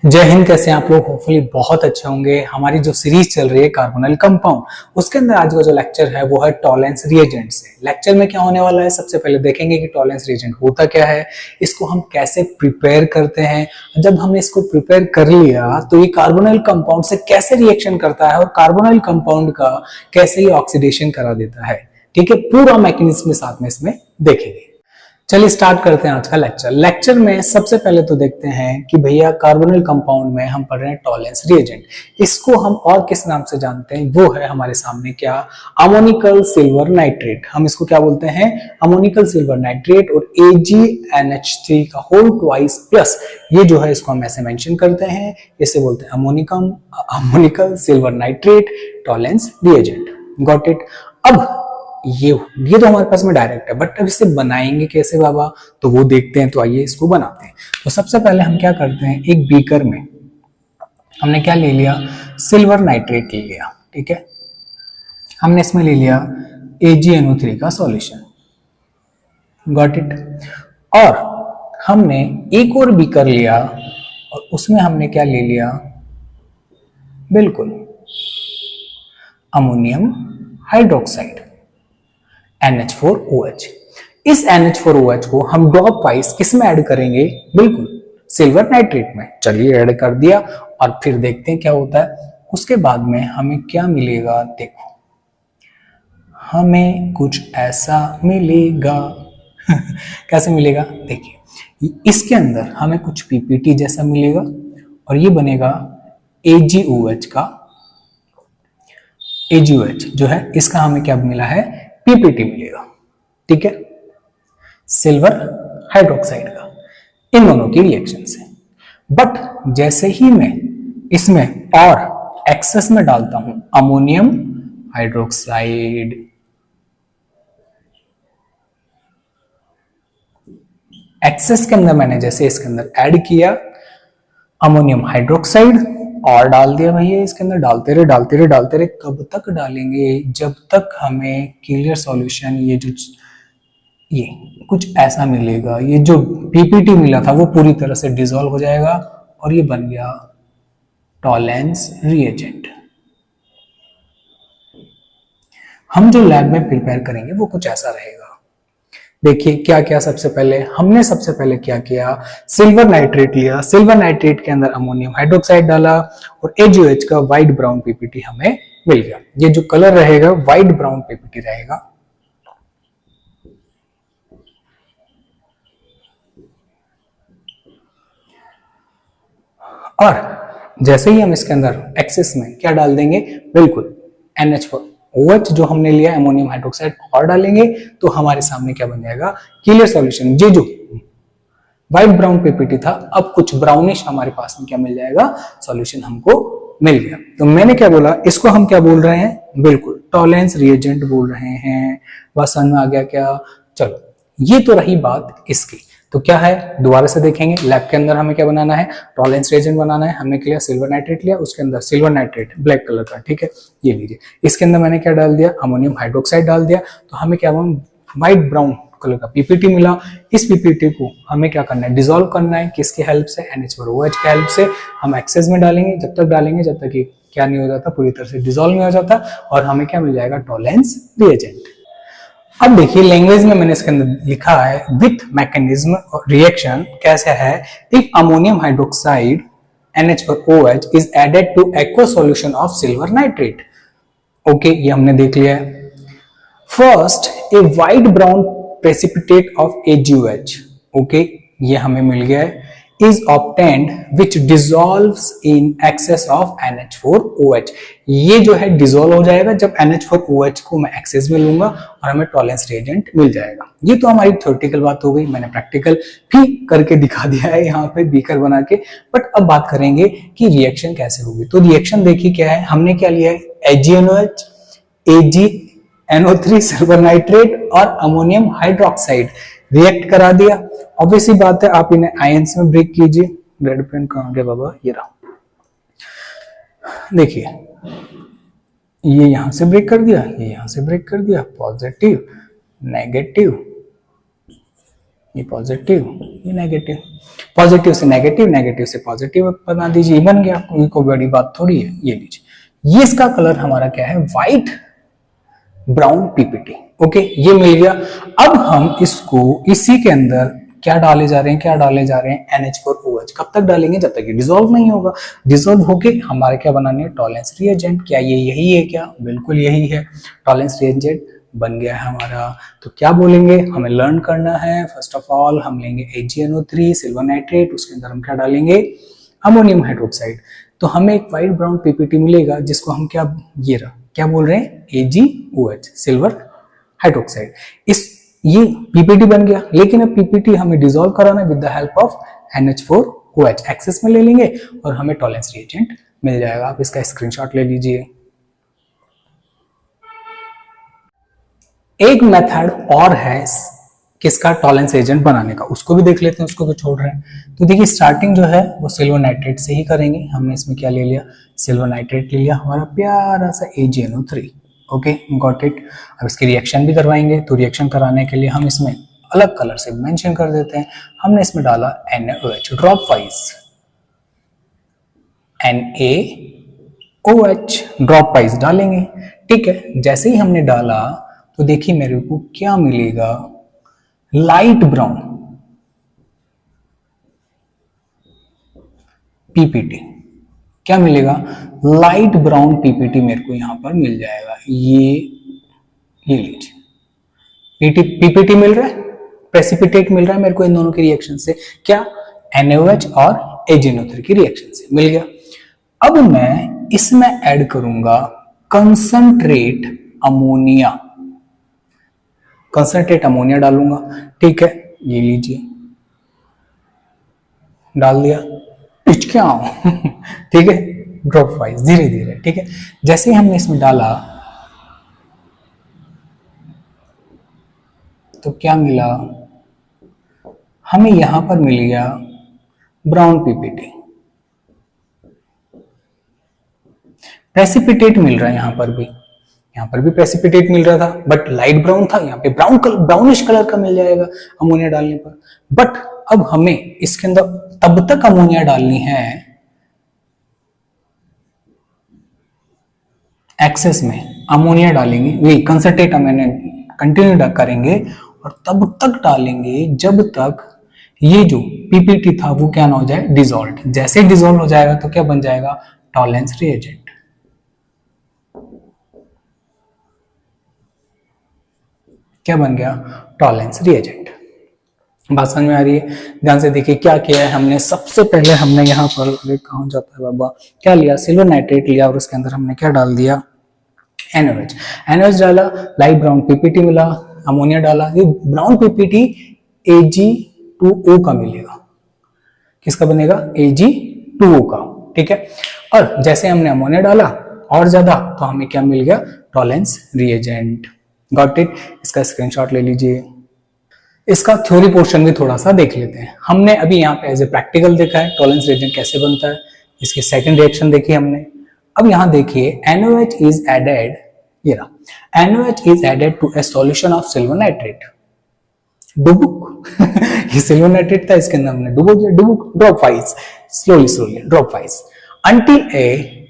जय हिंद। कैसे हैं आप लोग? होपफुली बहुत अच्छे होंगे। हमारी जो सीरीज चल रही है कार्बोनिल कंपाउंड, उसके अंदर आज का जो लेक्चर है वो है टॉलेंस रिएजेंट से। लेक्चर में क्या होने वाला है, सबसे पहले देखेंगे कि टॉलेंस रिएजेंट होता क्या है, इसको हम कैसे प्रिपेयर करते हैं। जब हमने इसको प्रिपेयर कर लिया तो ये कार्बोनिल कंपाउंड से कैसे रिएक्शन करता है और कार्बोनिल कंपाउंड का कैसे ये ऑक्सीडेशन करा देता है। ठीक है, पूरा मैकेनिज्म साथ में इसमें देखेंगे। चलिए स्टार्ट करते हैं आज का लेक्चर। लेक्चर में सबसे पहले तो देखते हैं कि भैया कार्बोनिल कंपाउंड में हम पढ़ रहे हैं टॉलेंस रिएजेंट। इसको हम और किस नाम से जानते हैं, वो है हमारे सामने क्या, अमोनिकल सिल्वर नाइट्रेट। हम इसको क्या बोलते हैं, अमोनिकल सिल्वर नाइट्रेट। और AgNH3 का होल ट्वाइस प्लस ये जो है इसको हम ऐसे मेंशन करते हैं, इसे बोलते हैं ammoniacal silver nitrate Tollens reagent. Got it. अब ये तो हमारे पास में डायरेक्ट है, बट अब इसे बनाएंगे कैसे बाबा, तो वो देखते हैं। तो आइए इसको बनाते हैं। तो सबसे पहले हम क्या करते हैं, एक बीकर में हमने क्या ले लिया, सिल्वर नाइट्रेट ले लिया। ठीक है, हमने इसमें ले लिया AgNO3 का सॉल्यूशन। Got it. और हमने एक और बीकर लिया और उसमें हमने क्या ले लिया, बिल्कुल अमोनियम हाइड्रोक्साइड NH4OH। इस NH4OH को हम ड्रॉप वाइज किस में ऐड करेंगे, बिल्कुल सिल्वर नाइट्रेट में। चलिए ऐड कर दिया और फिर देखते हैं क्या होता है। उसके बाद में हमें क्या मिलेगा, देखो हमें कुछ ऐसा मिलेगा कैसे मिलेगा, देखिए इसके अंदर हमें कुछ PPT जैसा मिलेगा और ये बनेगा AgOH का। AgOH जो है इसका हमें क्या मिला है, PPT मिलेगा। ठीक है, सिल्वर हाइड्रोक्साइड का, इन दोनों की रिएक्शन से। बट जैसे ही मैं इसमें और एक्सेस में डालता हूं अमोनियम हाइड्रोक्साइड, एक्सेस के अंदर मैंने जैसे इसके अंदर ऐड किया अमोनियम हाइड्रोक्साइड और डाल दिया भैया इसके अंदर, डालते रहे। कब तक डालेंगे, जब तक हमें क्लियर सॉल्यूशन ये कुछ ऐसा मिलेगा। ये जो PPT मिला था वो पूरी तरह से डिसॉल्व हो जाएगा और ये बन गया टॉलेंस रिएजेंट। हम जो लैब में प्रिपेयर करेंगे वो कुछ ऐसा रहेगा। देखिए क्या क्या, सबसे पहले क्या किया, सिल्वर नाइट्रेट लिया। सिल्वर नाइट्रेट के अंदर अमोनियम हाइड्रोक्साइड डाला और AgOH का व्हाइट ब्राउन PPT हमें मिल गया। ये जो कलर रहेगा व्हाइट ब्राउन PPT रहेगा। और जैसे ही हम इसके अंदर एक्सेस में क्या डाल देंगे, बिल्कुल NH4OH जो हमने लिया अमोनियम हाइड्रोक्साइड और डालेंगे तो हमारे सामने क्या बन जाएगा, क्लियर सॉल्यूशन। ये जो व्हाइट ब्राउन PPT था अब कुछ ब्राउनिश हमारे पास में क्या मिल जाएगा, सॉल्यूशन हमको मिल गया। तो मैंने क्या बोला, इसको हम क्या बोल रहे हैं, बिल्कुल टॉलेंस रिएजेंट बोल रहे हैं। बस समझ में आ गया क्या? चलो ये तो रही बात इसकी। तो क्या है, दोबारा से देखेंगे। लैब के अंदर हमें क्या बनाना है, टॉलेंस रिएजेंट बनाना है। हमने लिया सिल्वर नाइट्रेट लिया, उसके अंदर सिल्वर नाइट्रेट ब्लैक कलर का। ठीक है, ये लीजिए। इसके अंदर मैंने क्या डाल दिया, अमोनियम हाइड्रोक्साइड डाल दिया। तो हमें क्या व्हाइट ब्राउन कलर का PPT मिला। इस PPT को हमें क्या करना है, डिसॉल्व करना है। किसकी हेल्प से, NH4OH की हेल्प से। हम एक्सेस में डालेंगे, जब तक कि क्या नहीं हो जाता, पूरी तरह से डिसॉल्व नहीं हो जाता और हमें क्या मिल जाएगा, टॉलेंस रिएजेंट। अब देखिए लैंग्वेज में मैंने इसके अंदर लिखा है विथ मैकेनिज्म रिएक्शन कैसे है, if ammonium hydroxide NH4OH is added to aqua solution of silver nitrate. Okay, ये हमने देख लिया है। First a white brown precipitate of AgOH, okay ये हमें मिल गया है, is obtained which dissolves in excess of NH4OH। ये जो है डिसॉल्व हो जाएगा जब NH4OH को मैं एक्सेस में लूंगा और हमें टॉलेंस रिएजेंट मिल जाएगा। ये तो हमारी थ्योरेटिकल बात हो गई, मैंने प्रैक्टिकल भी करके दिखा दिया है यहाँ पे बीकर बना के। बट अब बात करेंगे कि रिएक्शन कैसे होगी। तो रिएक्शन देखिए क्या है, हमने क्या लिया है, AgNOH, AgNO3 सिल्वर नाइट्रेट और अमोनियम हाइड्रोक्साइड रिएक्ट करा दिया। ऑब्वियसली बात है, आप इन्हें आयंस में ब्रेक कीजिए। रेड पेन कहां गया बाबा, ये रहा। देखिए ये यहां से ब्रेक कर दिया, ये यहां से ब्रेक कर दिया, पॉजिटिव नेगेटिव ये पॉजिटिव, ये नेगेटिव, पॉजिटिव से नेगेटिव, नेगेटिव से पॉजिटिव बना दीजिए, बन गया, कोई बड़ी बात थोड़ी है। ये लीजिए, ये इसका कलर हमारा क्या है, व्हाइट ब्राउन पीपीटी। ओके, ये मिल गया। अब हम इसको इसी के अंदर क्या डाले जा रहे हैं, क्या डाले जा रहे हैं, NH4OH। कब तक डालेंगे, जब तक ये डिसॉल्व नहीं होगा। डिसॉल्व होके हमारे क्या बनाने है, टॉलेंस रिएजेंट। क्या ये यही है क्या, बिल्कुल यही है, टॉलेंस रिएजेंट बन गया है हमारा। तो क्या बोलेंगे, हमें लर्न करना है। फर्स्ट ऑफ ऑल हम लेंगे AgNO3 सिल्वर नाइट्रेट, उसके अंदर हम क्या डालेंगे, अमोनियम हाइड्रोक्साइड। तो हमें एक व्हाइट ब्राउन पीपीटी मिलेगा, जिसको हम क्या, ये रहा, क्या बोल रहे हैं, AgOH सिल्वर हाइड्रोक्साइड। इस ये पीपीटी बन गया, लेकिन अब पीपीटी हमें डिसॉल्व कराना with the help of NH4OH। Excess में ले लेंगे और हमें टॉलेंस रिएजेंट मिल जाएगा। आप इसका स्क्रीनशॉट ले लीजिए। एक मेथड और है किसका, टॉलेंस एजेंट बनाने का, उसको भी देख लेते हैं, उसको भी छोड़ रहे हैं। तो देखिए, स्टार्टिंग जो है वो सिल्वर नाइट्रेट से ही करेंगे। हमने इसमें क्या ले लिया, सिल्वर नाइट्रेट ले लिया, हमारा प्यारा सा AgNO3। Okay, got it. अब इसकी रिएक्शन भी करवाएंगे, तो रिएक्शन कराने के लिए हम इसमें अलग कलर से मेंशन कर देते हैं। हमने इसमें डाला NaOH, drop wise NaOH drop wise डालेंगे। ठीक है, जैसे ही हमने डाला तो देखिए मेरे को क्या मिलेगा, लाइट ब्राउन पीपीटी। क्या मिलेगा, लाइट ब्राउन पीपीटी मेरे को यहां पर मिल जाएगा। ये लीजिए, पीपीटी मिल रहा है, प्रेसिपिटेट मिल रहा है मेरे को इन दोनों के रिएक्शन से। क्या, NaOH और AgNO3 की रिएक्शन से मिल गया। अब मैं इसमें ऐड करूंगा कंसंट्रेट अमोनिया, कंसंट्रेट अमोनिया डालूंगा। ठीक है, ये लीजिए, डाल दिया, क्या ठीक है, ड्रॉप वाइज धीरे धीरे। ठीक है, जैसे ही हमने इसमें डाला तो क्या मिला, हमें यहां पर मिल गया ब्राउन पीपीटी, प्रेसिपिटेट मिल रहा है। यहां पर भी प्रेसिपिटेट मिल रहा था, बट लाइट ब्राउन था, यहाँ पे ब्राउन कलर, ब्राउनिश कलर का मिल जाएगा अमोनिया डालने पर। बट अब हमें इसके अंदर तब तक अमोनिया डालनी है एक्सेस में अमोनिया डालेंगे, वे कंसंट्रेट अमोनिया कंटिन्यू करेंगे और तब तक डालेंगे जब तक ये जो पीपीटी था वो क्या ना हो जाए, डिसॉल्व। जैसे डिसॉल्व हो जाएगा तो क्या बन जाएगा, टॉलेंस रिएजेंट। क्या बन गया, टॉलेंस रिएजेंट। बात समझ में आ रही है, ध्यान से देखिए क्या किया है हमने। सबसे पहले हमने यहाँ पर, कहाँ जाता है बाबा, क्या लिया, सिल्वर नाइट्रेट लिया और उसके अंदर हमने क्या डाल दिया, NaOH डाला, लाइट ब्राउन पीपीटी मिला, अमोनिया डाला। ये ब्राउन पीपीटी Ag2O का मिलेगा, किसका बनेगा, Ag2O का। ठीक है, और जैसे हमने अमोनिया डाला और ज्यादा तो हमें क्या मिल गया, टॉलेंस रिएजेंट। गॉट इट, इसका स्क्रीनशॉट ले लीजिए। इसका थ्योरी पोर्शन भी थोड़ा सा देख लेते हैं। हमने अभी यहाँ पे एज ए प्रैक्टिकल देखा है टॉलेंस रिएजेंट कैसे बनता है, इसकी सेकंड रिएक्शन देखी हमने। अब यहाँ देखिए, NaOH इज एडेड, ये रहा, NaOH is added to a solution of silver nitrate, डुबुक ये सिल्वर नाइट्रेट था, इसके अंदर हमने डुबो दिया, डुबुक, dropwise, slowly dropwise, until a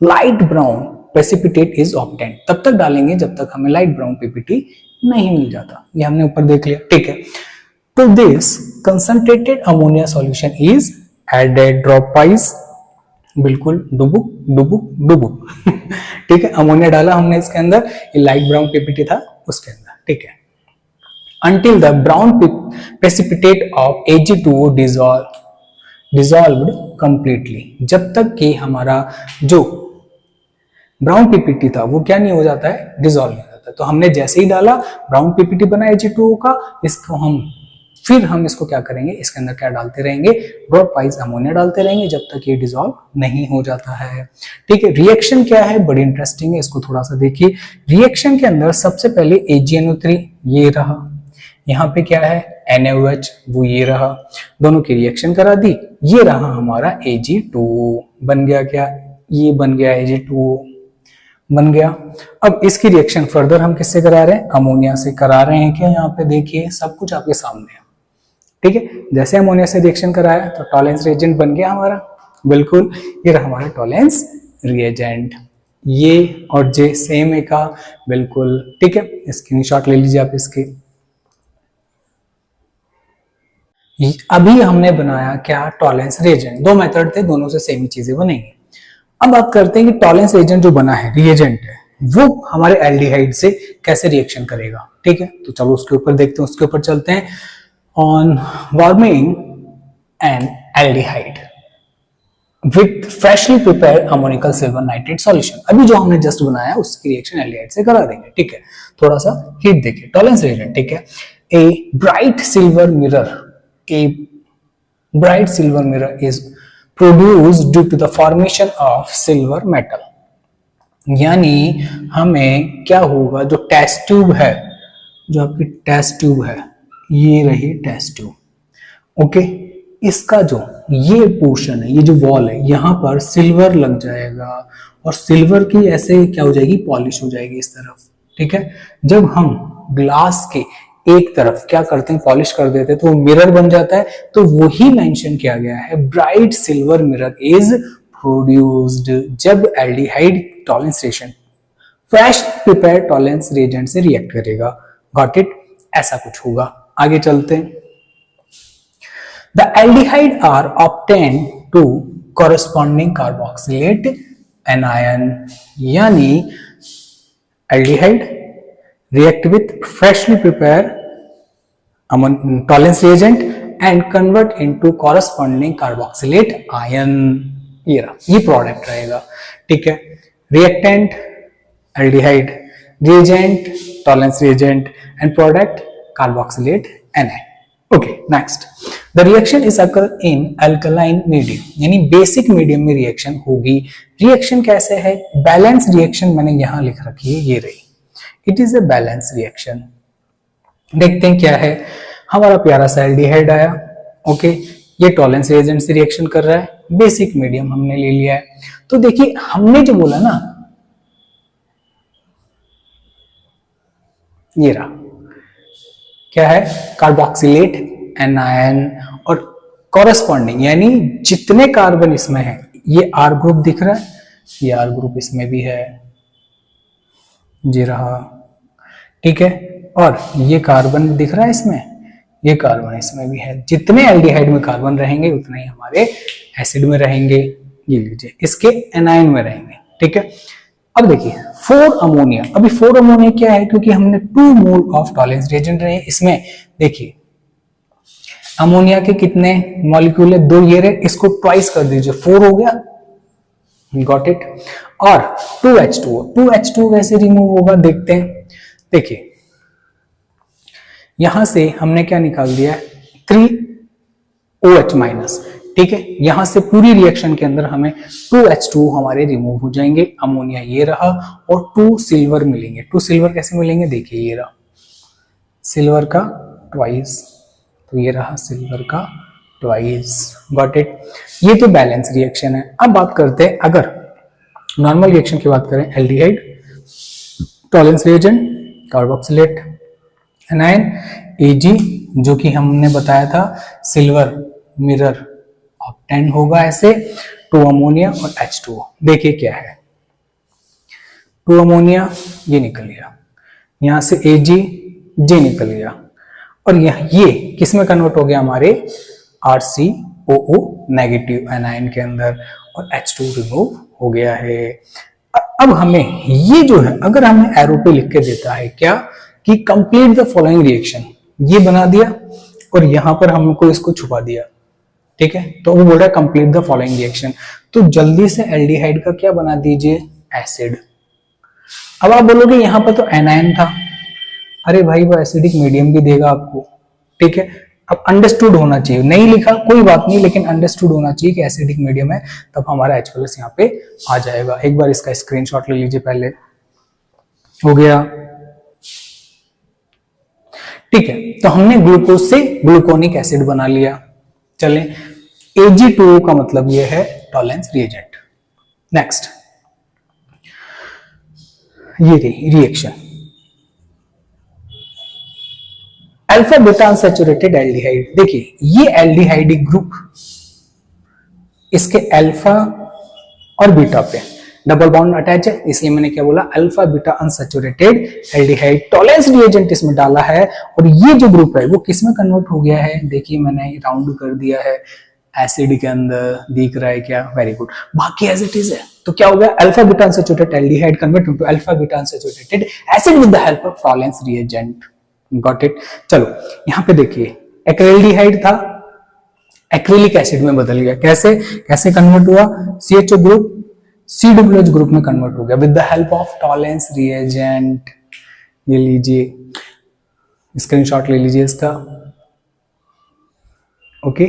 light brown precipitate is obtained. तब तक डालेंगे जब तक हमें लाइट ब्राउन पीपीटी नहीं मिल जाता। ये हमने ऊपर देख लिया। ठीक है, तो this concentrated ammonia solution is added dropwise, बिल्कुल डुबुक डुबुक डुबुक ठीक है, अमोनिया डाला हमने इसके अंदर, ये लाइट ब्राउन पीपीटी था उसके अंदर। ठीक है, until the brown precipitate of Ag2O dissolved completely, जब तक कि हमारा जो ब्राउन पीपीटी था वो क्या नहीं हो जाता है, डिसॉल्व नहीं हो जाता। तो हमने जैसे ही डाला ब्राउन पीपीटी बना Ag2O का, इसको हम इसको क्या करेंगे, इसके अंदर क्या डालते रहेंगे, ड्रॉप वाइज अमोनिया डालते रहेंगे जब तक ये डिसॉल्व नहीं हो जाता है। ठीक है, रिएक्शन क्या है, बड़ी इंटरेस्टिंग है, इसको थोड़ा सा देखिए। रिएक्शन के अंदर सबसे पहले AgNO3 ये रहा, यहाँ पे क्या है NaOH वो ये रहा, दोनों की रिएक्शन करा दी, ये रहा हमारा Ag2O बन गया। क्या ये बन गया, Ag2O बन गया। अब इसकी रिएक्शन फर्दर हम किससे करा रहे हैं, अमोनिया से करा रहे हैं। क्या यहाँ पे देखिए सब कुछ आपके सामने है। ठीक है, जैसे अमोनिया से रिएक्शन कराया तो टॉलेंस रिएजेंट बन गया हमारा, बिल्कुल ये रहा हमारा टॉलेंस रिएजेंट। ये और जे सेम है का, बिल्कुल ठीक है, स्क्रीनशॉट ले लीजिए आप इसके। अभी हमने बनाया क्या, टॉलेंस रिएजेंट। दो मेथड थे, दोनों से सेम ही चीजें बनेंगी। अब बात करते हैं कि टॉलेंस रिएजेंट जो बना है, रिएजेंट है, वो हमारे एल्डिहाइड से कैसे रिएक्शन करेगा। ठीक है, तो चलो उसके ऊपर देखते हैं, उसके ऊपर चलते हैं। On warming N aldehyde with freshly prepared ammoniacal silver nitrate solution. अभी जो हमने जस्ट बनाया उसकी रिएक्शन एल्डिहाइड से करा देंगे। ठीक है, थोड़ा सा हीट देखिए, टॉलेंस रिएजेंट। ठीक है, a bright silver mirror, a bright silver mirror is produced due to the formation of silver metal। यानी हमें क्या होगा, जो टेस्ट ट्यूब है, जो आपकी टेस्ट ट्यूब है, ये रही टेस्ट ट्यूब। ओके, इसका जो ये पोर्शन है, ये जो वॉल है, यहां पर सिल्वर लग जाएगा और सिल्वर की ऐसे क्या हो जाएगी, पॉलिश हो जाएगी इस तरफ। ठीक है, जब हम ग्लास के एक तरफ क्या करते हैं, पॉलिश कर देते हैं, तो वो मिरर बन जाता है। तो वही मेंशन किया गया है, bright silver mirror is produced जब aldehyde Tollens reaction fresh prepare Tollens reagent से रिएक्ट करेगा। गॉट इट, ऐसा कुछ होगा। आगे चलते हैं। The aldehyde are obtained to corresponding carboxylate anion. यानी aldehyde react with freshly prepared tolerance reagent and convert into corresponding carboxylate ion। ये प्रोडक्ट रहेगा। ठीक है, reactant aldehyde, reagent tolerance reagent and product carboxylate anion। Okay, next, the reaction is occur in alkaline medium, यानी basic medium में reaction होगी। Reaction कैसे है, balance reaction मैंने यहां लिख रखी है, ये रही, it is a balance reaction. देखते हैं क्या है, हमारा प्यारा सा एल्डिहाइड आया। ओके, ये टॉलेंस रिएजेंट से रिएक्शन कर रहा है, बेसिक मीडियम हमने ले लिया है। तो देखिए हमने जो बोला ना, ये रहा क्या है, कार्बोक्सिलेट एनायन और कॉरेस्पॉन्डिंग, यानी जितने कार्बन इसमें है, ये आर ग्रुप दिख रहा है, ये आर ग्रुप इसमें भी है, ये रहा। ठीक है, और ये कार्बन दिख रहा है इसमें, ये कार्बन इसमें भी है। जितने एल्डिहाइड में कार्बन रहेंगे उतने ही हमारे एसिड में रहेंगे, ये लीजिए, इसके एनायन में रहेंगे। ठीक है, अब देखिए 4 अमोनिया। अभी 4 अमोनिया क्या है, क्योंकि हमने 2 मोल ऑफ टॉलेंस रिएजेंट रहे इसमें। देखिए अमोनिया के कितने मॉलिक्यूल है, 2 ये रहे, इसको ट्वाइस कर दीजिए, 4 हो गया। Got it. और 2H2O, 2H2O कैसे रिमूव होगा देखते हैं। देखिए यहां से हमने क्या निकाल दिया, 3OH माइनस। ठीक है, यहां से पूरी रिएक्शन के अंदर हमें 2H2O हमारे रिमूव हो जाएंगे। अमोनिया ये रहा और 2 सिल्वर मिलेंगे। 2 सिल्वर कैसे मिलेंगे, देखिए ये रहा सिल्वर का ट्वाइस, तो ये रहा सिल्वर का ट्वाइस। गॉट इट, ये तो बैलेंस रिएक्शन है। अब बात करते हैं, अगर नॉर्मल रिएक्शन की बात करें, aldehyde Tollens reagent carboxylate anion, Ag जो कि हमने बताया था सिल्वर मिरर ऑब्टेन होगा ऐसे, 2 अमोनिया और H2O। देखिए क्या है, 2 अमोनिया ये निकल गया, यहां से Ag जे निकल गया, और ये किस में कन्वर्ट हो गया, हमारे RCOO नेगेटिव एनायन के अंदर, और H2 रिमूव हो गया है। अब हमें ये जो है, अगर हमें एरो पे लिख के देता है क्या कि कंप्लीट द फॉलोइंग रिएक्शन, ये बना दिया और यहां पर हमको इसको छुपा दिया। ठीक है, तो वो बोल रहा है कंप्लीट द फॉलोइंग रिएक्शन, तो जल्दी से एल्डिहाइड का क्या बना दीजिए, एसिड। अब आप बोलोगे यहां पर तो एनायन था, अरे भाई वो एसिडिक मीडियम भी देगा आपको। ठीक है, अब अंडरस्टूड होना चाहिए, नहीं लिखा कोई बात नहीं, लेकिन अंडरस्टूड होना चाहिए कि एसिडिक मीडियम है, तब हमारा H+ यहाँ पे आ जाएगा। एक बार इसका स्क्रीनशॉट ले लीजिए पहले। हो गया, ठीक है, तो हमने ग्लूकोज से ग्लूकोनिक एसिड बना लिया। चलें, Ag2O का मतलब ये है टॉलेंस रिएजेंट। नेक्स्ट, ये रही reaction, alpha beta unsaturated aldehyde, देखिए ये एल्डिहाइड ग्रुप, इसके अल्फा और बीटा पे डबल बॉन्ड अटैच है, इसलिए मैंने क्या बोला, alpha beta unsaturated aldehyde. Tollens reagent इसमें डाला है और ये जो ग्रुप है वो किस में कन्वर्ट हो गया है, देखिए मैंने राउंड कर दिया है, एसिड के अंदर दिख रहा है क्या, वेरी गुड, बाकी एज इट इज है। तो क्या हो गया, alpha beta unsaturated aldehyde convert into alpha beta unsaturated acid with the help of Tollens reagent. Got it. चलो यहाँ पे देखिए, एक्रिल्डिहाइड था, एक्रिलिक एसिड में बदल गया, कैसे कैसे कन्वर्ट हुआ, CHO ग्रुप COOH ग्रुप में कन्वर्ट हो गया with the help of Tollens reagent. ये लीजिए, स्क्रीनशॉट ले लीजिए इसका, ओके।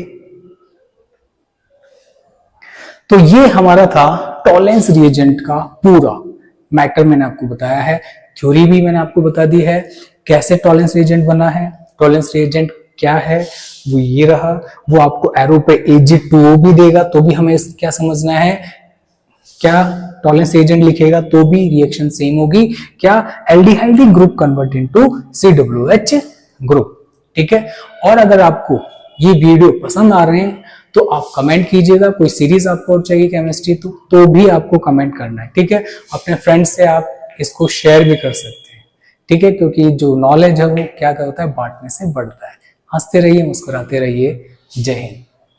तो ये हमारा था टॉलेंस रिएजेंट का पूरा मैटर, मैंने आपको बताया है, थ्योरी भी मैंने आपको बता दी है, कैसे टॉलेंस रिएजेंट बना है, टॉलेंस रिएजेंट क्या है वो ये रहा, वो आपको एरो पे Ag2O भी देगा तो भी हमें क्या समझना है, क्या टॉलेंस रिएजेंट लिखेगा तो भी रिएक्शन सेम होगी, क्या aldehyde group convert into COOH group, ठीक है। और अगर आपको ये वीडियो पसंद आ रहे हैं तो आप कमेंट कीजिएगा, कोई सीरीज आपको और चाहिए केमिस्ट्री तो भी आपको कमेंट करना है, ठीक है। अपने फ्रेंड्स से आप इसको शेयर भी कर सकते हैं, ठीक है, क्योंकि जो नॉलेज है वो क्या होता है, बांटने से बढ़ता है। हंसते रहिए, मुस्कुराते रहिए, जय हिंद।